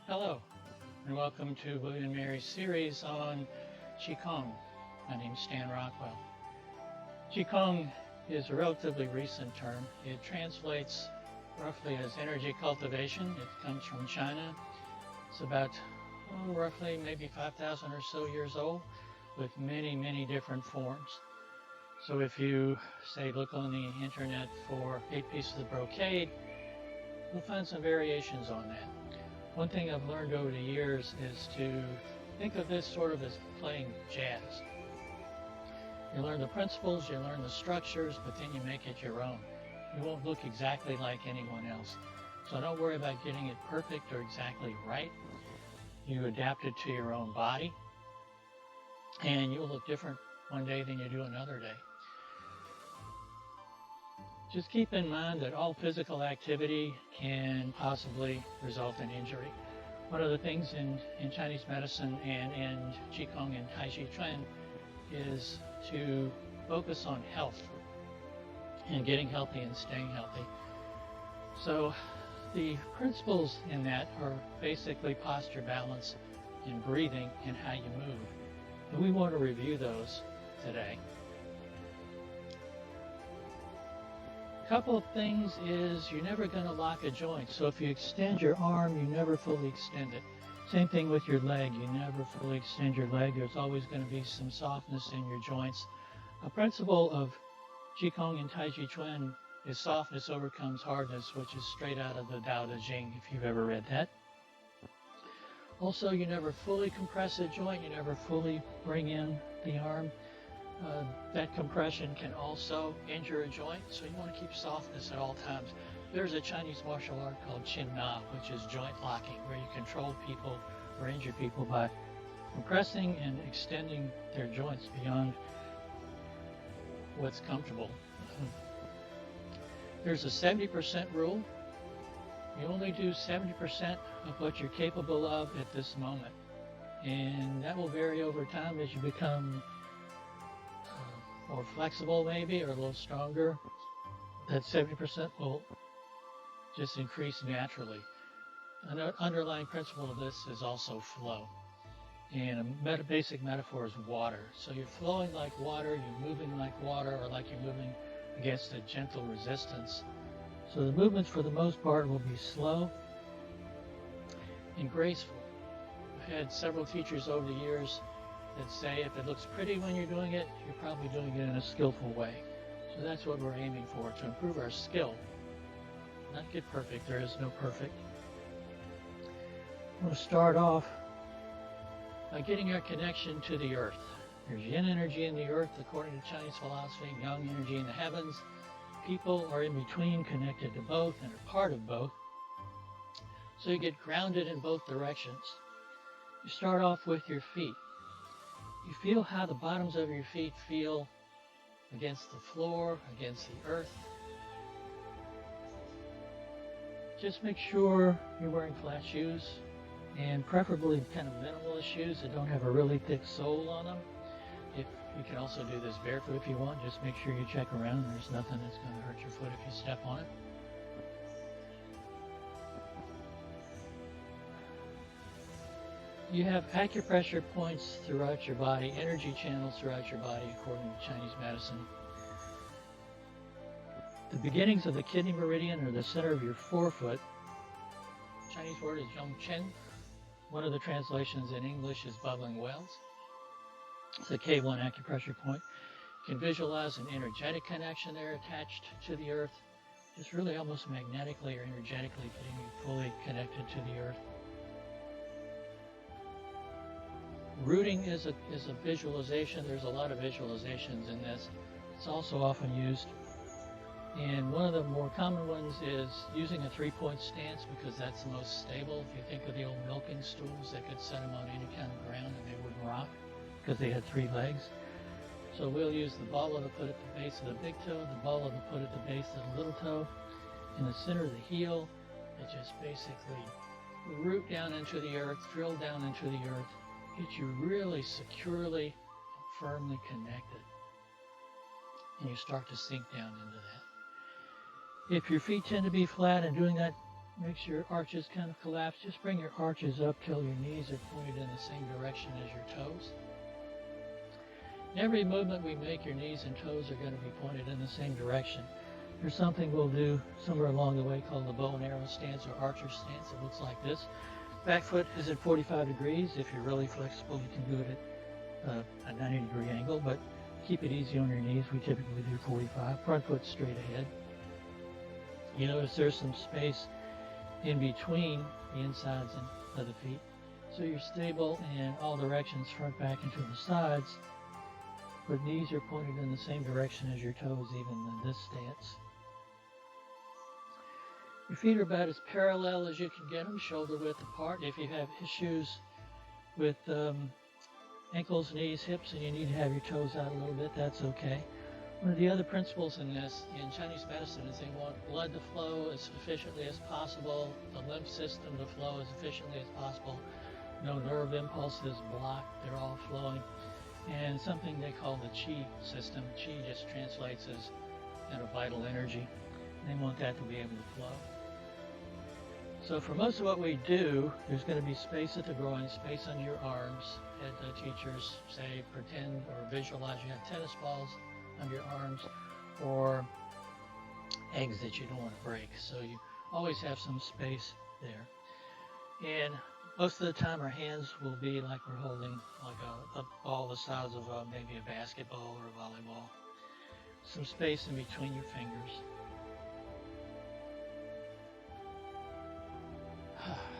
Hello, and welcome to William and Mary's series on Qigong. My name is Stan Rockwell. Qigong is a relatively recent term. It translates roughly as energy cultivation. It comes from China. It's about roughly maybe 5,000 or so years old, with many different forms. So if you say look on the internet for 8 pieces of brocade, you'll find some variations on that. One thing I've learned over the years is to think of this sort of as playing jazz. You learn the principles, you learn the structures, but then you make it your own. You won't look exactly like anyone else. So don't worry about getting it perfect or exactly right. You adapt it to your own body, and you'll look different one day than you do another day. Just keep in mind that all physical activity can possibly result in injury. One of the things in Chinese medicine and in Qigong and Tai Chi Chuan is to focus on health and getting healthy and staying healthy. So the principles in that are basically posture, balance, and breathing and how you move. And we want to review those today. A couple of things is you're never going to lock a joint. So if you extend your arm, you never fully extend it. Same thing with your leg. You never fully extend your leg. There's always going to be some softness in your joints. A principle of Qigong and Tai Chi Chuan is softness overcomes hardness, which is straight out of the Tao Te Ching, if you've ever read that. Also, you never fully compress a joint. You never fully bring in the arm. That compression can also injure a joint, so you want to keep softness at all times. There's a Chinese martial art called Qin Na, which is joint locking, where you control people or injure people by compressing and extending their joints beyond what's comfortable. There's a 70% rule. You only do 70% of what you're capable of at this moment. And that will vary over time as you become more flexible maybe, or a little stronger. That 70% will just increase naturally. An underlying principle of this is also flow. And a basic metaphor is water. So you're flowing like water, you're moving like water, or like you're moving against a gentle resistance. So the movements for the most part will be slow and graceful. I've had several teachers over the years that say if it looks pretty when you're doing it, you're probably doing it in a skillful way. So that's what we're aiming for, to improve our skill. Not get perfect, there is no perfect. I'm going to start off by getting our connection to the earth. There's yin energy in the earth, according to Chinese philosophy, yang energy in the heavens. People are in between, connected to both, and are part of both. So you get grounded in both directions. You start off with your feet. You feel how the bottoms of your feet feel against the floor, against the earth. Just make sure you're wearing flat shoes, and preferably kind of minimalist shoes that don't have a really thick sole on them. If you can also do this barefoot if you want, just make sure you check around. There's nothing that's going to hurt your foot if you step on it. You have acupressure points throughout your body, energy channels throughout your body, according to Chinese medicine. The beginnings of the kidney meridian are the center of your forefoot. Chinese word is Zhongchen. One of the translations in English is bubbling wells. It's a K1 acupressure point. You can visualize an energetic connection there attached to the earth, just really almost magnetically or energetically getting you fully connected to the earth. Rooting is a visualization. There's a lot of visualizations in this. It's also often used. And one of the more common ones is using a 3-point stance, because that's the most stable. If you think of the old milking stools, they could set them on any kind of ground and they wouldn't rock because they had 3 legs. So we'll use the ball of the foot at the base of the big toe, the ball of the foot at the base of the little toe, in the center of the heel. It just basically root down into the earth, drill down into the earth, get you really securely, firmly connected. And you start to sink down into that. If your feet tend to be flat and doing that Makes your arches kind of collapse. Just bring your arches up till your knees are pointed in the same direction as your toes. In every movement we make, your knees and toes are going to be pointed in the same direction. There's something we'll do somewhere along the way called the bow and arrow stance or archer stance. It looks like this. Back foot is at 45 degrees. If you're really flexible, you can do it at a 90-degree angle, but keep it easy on your knees. We typically do 45. Front foot straight ahead. You notice there's some space in between the insides of the feet. So you're stable in all directions, front, back, and to the sides, but knees are pointed in the same direction as your toes, even in this stance. Your feet are about as parallel as you can get them, shoulder width apart. If you have issues with ankles, knees, hips, and you need to have your toes out a little bit, that's okay. One of the other principles in this, in Chinese medicine, is they want blood to flow as efficiently as possible, the lymph system to flow as efficiently as possible, no nerve impulses blocked, they're all flowing, and something they call the Qi system. Qi just translates as vital energy. They want that to be able to flow. So for most of what we do, there's going to be space at the groin, space on your arms. Head teachers say pretend or visualize you have tennis balls on your arms or eggs that you don't want to break. So you always have some space there. And most of the time our hands will be like we're holding like a ball the size of maybe a basketball or a volleyball. Some space in between your fingers.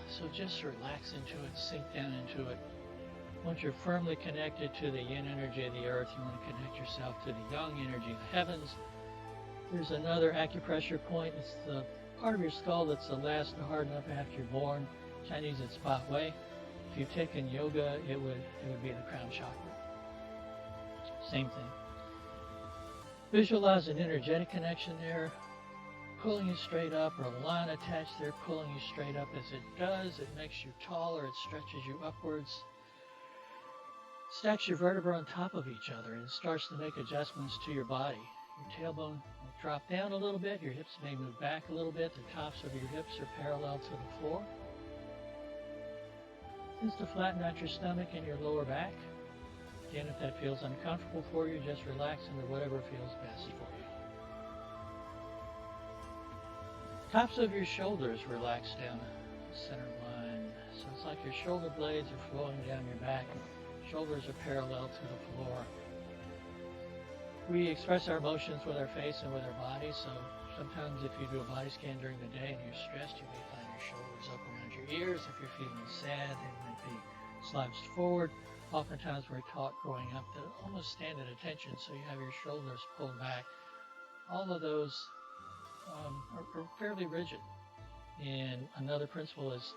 So just relax into it, sink down into it. Once you're firmly connected to the yin energy of the earth, you want to connect yourself to the yang energy of the heavens. There's another acupressure point. It's the part of your skull that's the last to harden up after you're born. Chinese, it's Ba Wei. If you've taken yoga, it would be the crown chakra. Same thing. Visualize an energetic connection there, pulling you straight up, or a line attached there pulling you straight up. As it does, it makes you taller, it stretches you upwards, stacks your vertebrae on top of each other, and starts to make adjustments to your body. Your tailbone will drop down a little bit, your hips may move back a little bit, the tops of your hips are parallel to the floor. Just to flatten out your stomach and your lower back. Again, if that feels uncomfortable for you, just relax into whatever feels best for you. Tops of your shoulders relax down the center line. So it's like your shoulder blades are flowing down your back. Shoulders are parallel to the floor. We express our emotions with our face and with our body. So sometimes if you do a body scan during the day and you're stressed, you may find your shoulders up around your ears. If you're feeling sad, they might be slouched forward. Oftentimes we're taught growing up to almost stand at attention, so you have your shoulders pulled back. All of those are fairly rigid. And another principle is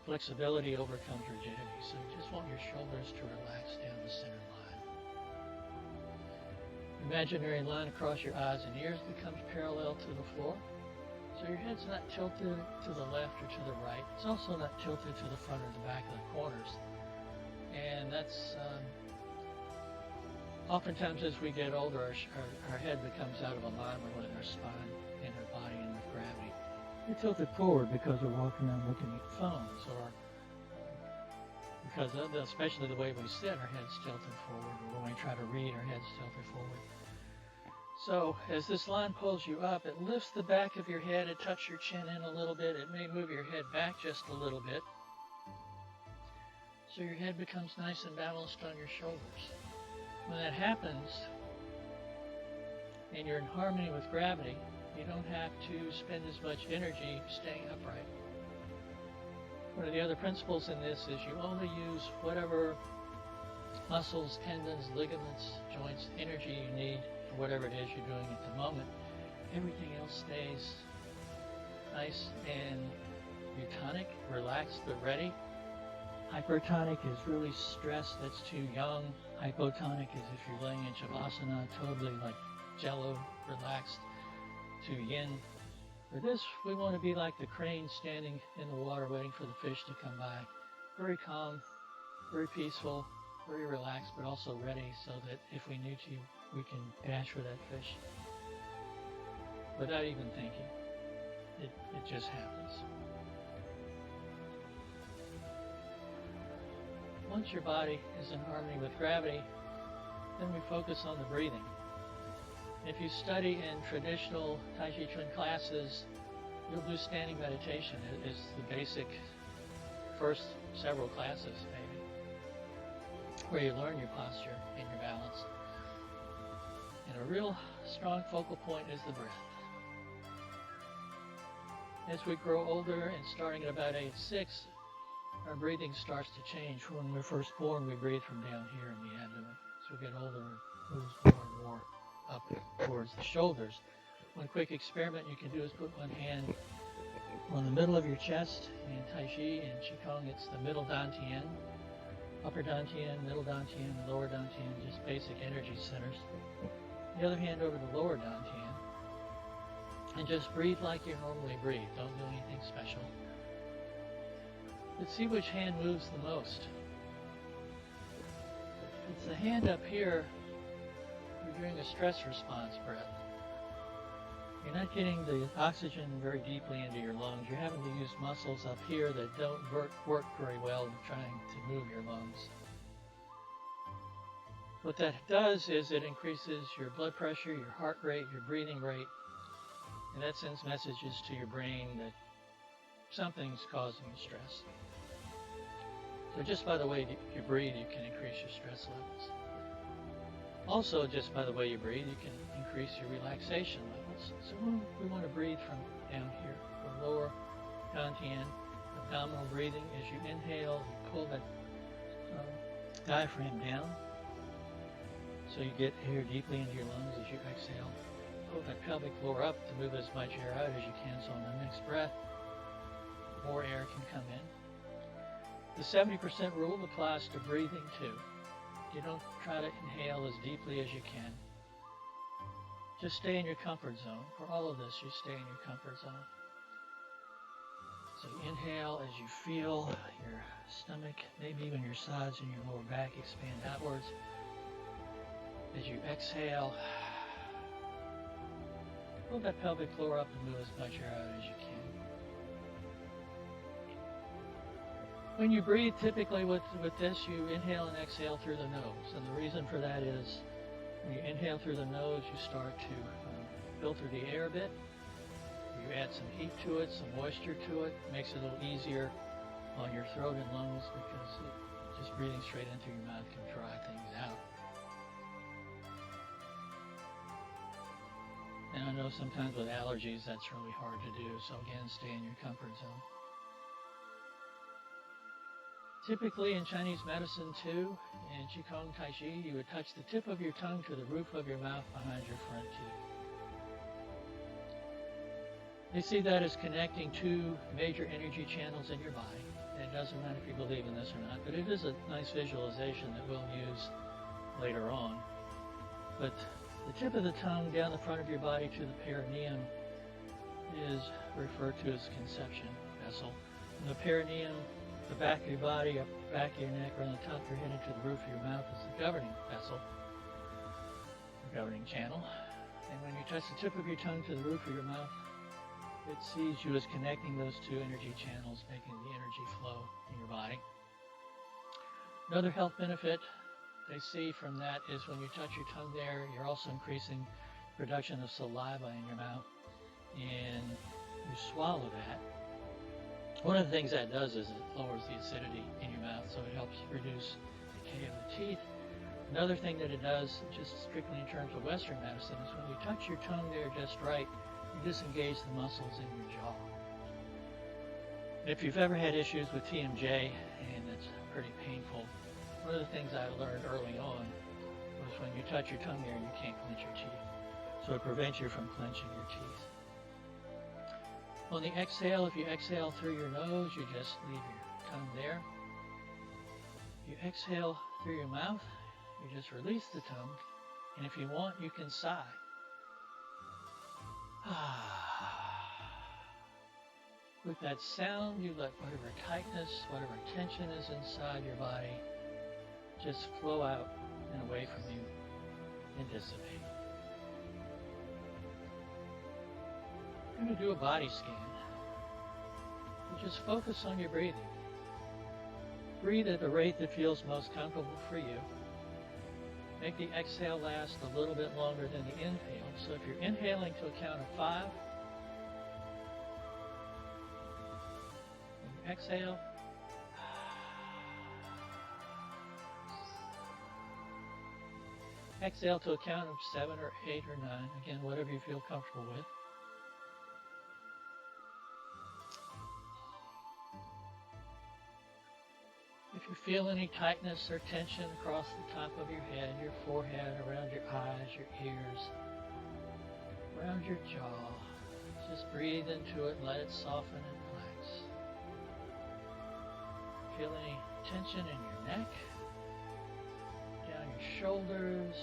flexibility overcomes rigidity. So you just want your shoulders to relax down the center line. Imaginary line across your eyes and ears becomes parallel to the floor. So your head's not tilted to the left or to the right. It's also not tilted to the front or the back of the corners. And that's oftentimes as we get older, our head becomes out of alignment with our spine and our body and with gravity. We're tilted forward because we're walking around looking at phones, or because especially the way we sit, our head's tilted forward, or when we try to read, our head's tilted forward. So as this line pulls you up, it lifts the back of your head, it tucks your chin in a little bit, it may move your head back just a little bit. So your head becomes nice and balanced on your shoulders. When that happens, and you're in harmony with gravity, you don't have to spend as much energy staying upright. One of the other principles in this is you only use whatever muscles, tendons, ligaments, joints, energy you need for whatever it is you're doing at the moment. Everything else stays nice and eutonic, relaxed, but ready. Hypertonic is really stressed, that's too young. Hypotonic is if you're laying in Shavasana, totally like jello, relaxed, too yin. For this, we want to be like the crane standing in the water waiting for the fish to come by. Very calm, very peaceful, very relaxed, but also ready so that if we need to, we can dash for that fish without even thinking. It just happens. once your body is in harmony with gravity, then we focus on the breathing. If you study in traditional Tai Chi Chuan classes, you'll do standing meditation. It is the basic first several classes, maybe, where you learn your posture and your balance. And a real strong focal point is the breath. As we grow older and starting at about age 6, our breathing starts to change. When we're first born, we breathe from down here in the abdomen. As we get older, it moves more and more up towards the shoulders. One quick experiment you can do is put one hand on the middle of your chest. In Tai Chi and Qigong, it's the middle dantian, upper dantian, middle dantian, lower dantian, just basic energy centers. The other hand over the lower dantian, and just breathe like you normally breathe. Don't do anything special. But see which hand moves the most. It's the hand up here. You're doing a stress response breath. You're not getting the oxygen very deeply into your lungs. You're having to use muscles up here that don't work very well in trying to move your lungs. What that does is it increases your blood pressure, your heart rate, your breathing rate, and that sends messages to your brain that something's causing you stress. So just by the way you breathe, you can increase your stress levels. Also, just by the way you breathe, you can increase your relaxation levels. So we want to breathe from down here, the lower dantian, abdominal breathing. As you inhale, you pull that diaphragm down, so you get air deeply into your lungs. As you exhale, pull that pelvic floor up to move as much air out as you can, so on the next breath, more air can come in. The 70% rule applies to breathing too. You don't try to inhale as deeply as you can. Just stay in your comfort zone. For all of this, you stay in your comfort zone. So you inhale as you feel your stomach, maybe even your sides and your lower back expand outwards. As you exhale, pull that pelvic floor up and move as much air out as you can. When you breathe, typically with this, you inhale and exhale through the nose. And the reason for that is when you inhale through the nose, you start to filter the air a bit. You add some heat to it, some moisture to it. It makes it a little easier on your throat and lungs because just breathing straight into your mouth can dry things out. And I know sometimes with allergies, that's really hard to do. So again, stay in your comfort zone. Typically in Chinese medicine too, in Qigong Tai Chi, you would touch the tip of your tongue to the roof of your mouth behind your front teeth. They see that as connecting two major energy channels in your body. And it doesn't matter if you believe in this or not, but it is a nice visualization that we'll use later on. But the tip of the tongue down the front of your body to the perineum is referred to as conception vessel. And the perineum, the back of your body, up the back of your neck, or on the top of your head into the roof of your mouth is the governing vessel, the governing channel. And when you touch the tip of your tongue to the roof of your mouth, it sees you as connecting those two energy channels, making the energy flow in your body. Another health benefit they see from that is when you touch your tongue there, you're also increasing production of saliva in your mouth, and you swallow that. One of the things that does is it lowers the acidity in your mouth, so it helps reduce decay of the teeth. Another thing that it does, just strictly in terms of Western medicine, is when you touch your tongue there just right, you disengage the muscles in your jaw. If you've ever had issues with TMJ, and it's pretty painful, one of the things I learned early on was when you touch your tongue there, you can't clench your teeth. So it prevents you from clenching your teeth. On the exhale, if you exhale through your nose, you just leave your tongue there. If you exhale through your mouth, you just release the tongue. And if you want, you can sigh. With that sound, you let whatever tightness, whatever tension is inside your body just flow out and away from you and dissipate. You're going to do a body scan. You just focus on your breathing. breathe at the rate that feels most comfortable for you. Make the exhale last a little bit longer than the inhale. So if you're inhaling to a count of 5, and you exhale, exhale to a count of 7 or 8 or 9. Again, whatever you feel comfortable with. If you feel any tightness or tension across the top of your head, your forehead, around your eyes, your ears, around your jaw, just breathe into it and let it soften and relax. Feel any tension in your neck, down your shoulders,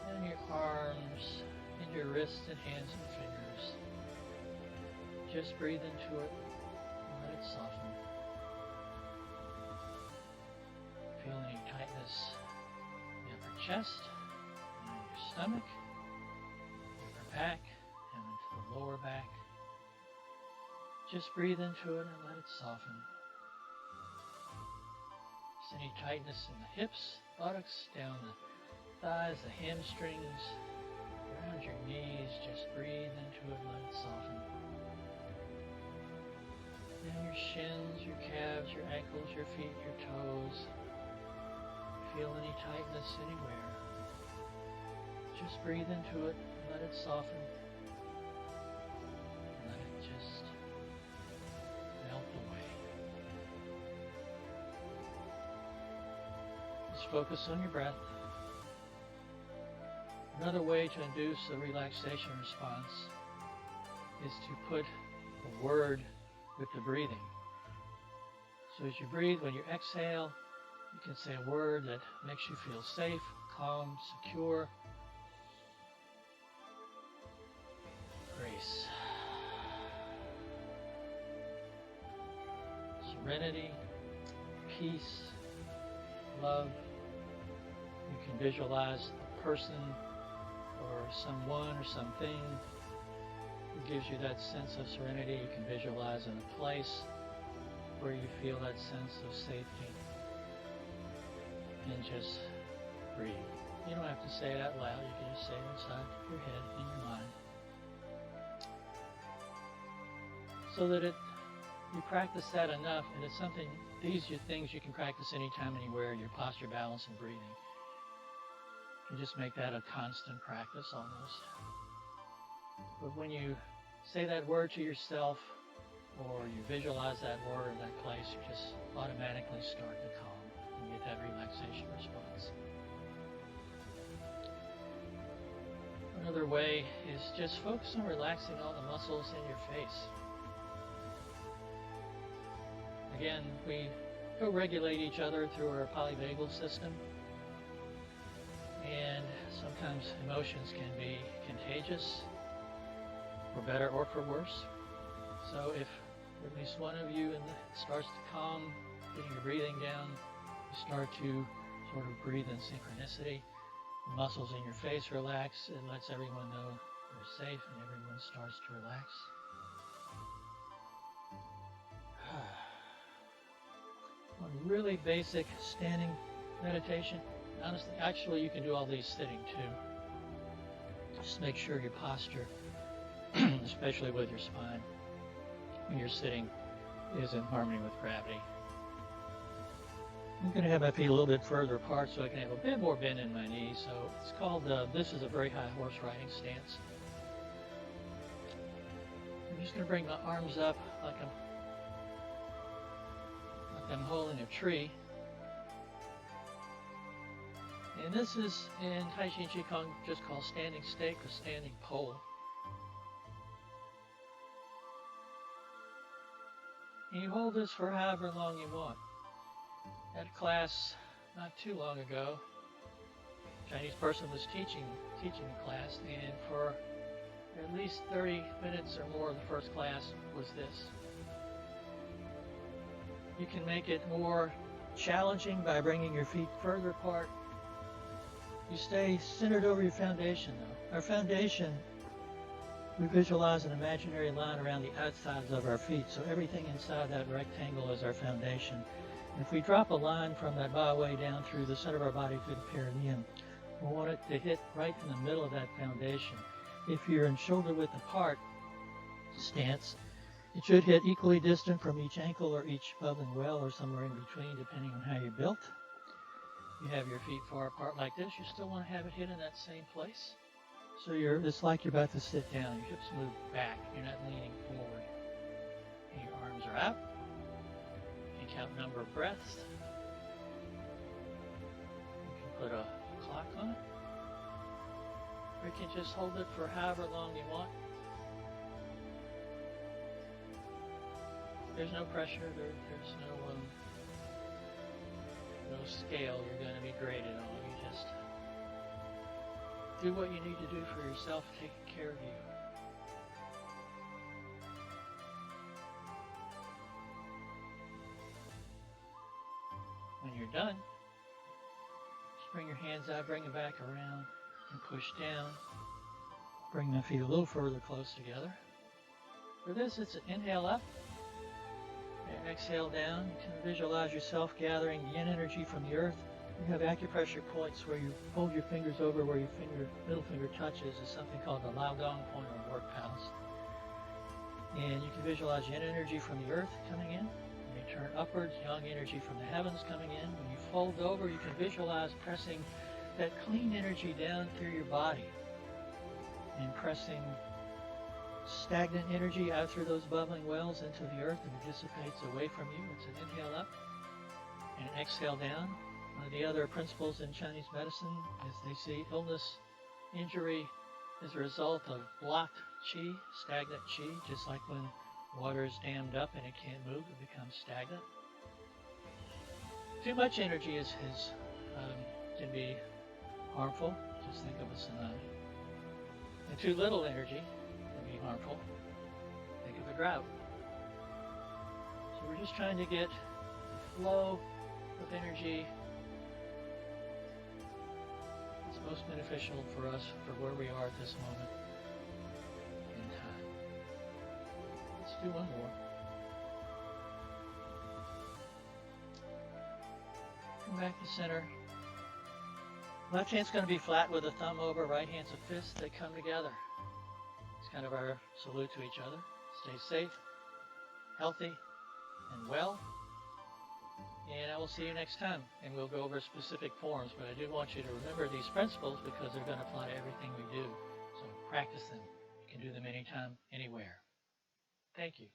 down your arms, into your wrists and hands and fingers. Just breathe into it and let it soften. Feel any tightness in the upper chest, and in your stomach, upper back, and into the lower back. Just breathe into it and let it soften. Just any tightness in the hips, buttocks, down the thighs, the hamstrings, around your knees, just breathe into it and let it soften. Down your shins, your calves, your ankles, your feet, your toes. Feel any tightness anywhere. Just breathe into it and let it soften. And let it just melt away. Just focus on your breath. Another way to induce a relaxation response is to put a word with the breathing. So as you breathe, when you exhale, you can say a word that makes you feel safe, calm, secure. Grace. Serenity, peace, love. You can visualize a person or someone or something who gives you that sense of serenity. You can visualize in a place where you feel that sense of safety. And just breathe. You don't have to say it out loud. You can just say it inside your head, in your mind. So that you practice that enough, and it's something, these are things you can practice anytime, anywhere, your posture, balance, and breathing. You can just make that a constant practice almost. But when you say that word to yourself, or you visualize that word or that place, you just automatically start to calm. And get that relaxation response. Another way is just focus on relaxing all the muscles in your face. Again, we co-regulate each other through our polyvagal system, and sometimes emotions can be contagious, for better or for worse. So if at least one of you starts to calm, getting your breathing down, you start to sort of breathe in synchronicity. The muscles in your face relax. It lets everyone know they're safe, and everyone starts to relax. One really basic standing meditation. Honestly, actually, you can do all these sitting too. Just make sure your posture, especially with your spine, when you're sitting, is in harmony with gravity. I'm going to have my feet a little bit further apart so I can have a bit more bend in my knees. So it's called, this is a very high horse riding stance. I'm just going to bring my arms up like I'm holding a tree. And this is in Tai Chi and Qigong just called standing stake or standing pole. And you hold this for however long you want. At a class not too long ago, a Chinese person was teaching the class, and for at least 30 minutes or more of the first class was this. You can make it more challenging by bringing your feet further apart. You stay centered over your foundation though. Our foundation, we visualize an imaginary line around the outsides of our feet, so everything inside that rectangle is our foundation. If we drop a line from that byway down through the center of our body to the perineum, we want it to hit right in the middle of that foundation. If you're in shoulder width apart stance, it should hit equally distant from each ankle or each bubbling well or somewhere in between, depending on how you're built. You have your feet far apart like this, you still want to have it hit in that same place. So it's like you're about to sit down. Your hips move back. You're not leaning forward. And your arms are out. You count number of breaths. You can put a clock on it. Or you can just hold it for however long you want. There's no pressure. There's no scale you're going to be graded on. You just do what you need to do for yourself, taking care of you. When you're done, just bring your hands out, bring them back around, and push down. Bring the feet a little further close together. For this, it's an inhale up, and exhale down. You can visualize yourself gathering yin energy from the earth. You have acupressure points where you hold your fingers over where your middle finger touches. Is something called the Lao Gong point or work palace. And you can visualize yin energy from the earth coming in. When you turn upwards, yang energy from the heavens coming in. When you fold over, you can visualize pressing that clean energy down through your body and pressing stagnant energy out through those bubbling wells into the earth, and it dissipates away from you. It's an inhale up and an exhale down. One of the other principles in Chinese medicine is they see illness, injury as a result of blocked qi, stagnant qi, just like when water is dammed up and it can't move, it becomes stagnant. Too much energy can be harmful. Just think of a tsunami. And too little energy can be harmful. Think of a drought. So we're just trying to get the flow of energy that's most beneficial for us for where we are at this moment in time. Let's do one more. Come back to center. Left hand's going to be flat with the thumb over, right hand's a fist. They come together. It's kind of our salute to each other. Stay safe, healthy, and well. And I will see you next time, and we'll go over specific forms. But I do want you to remember these principles because they're going to apply to everything we do. So practice them. You can do them anytime, anywhere. Thank you.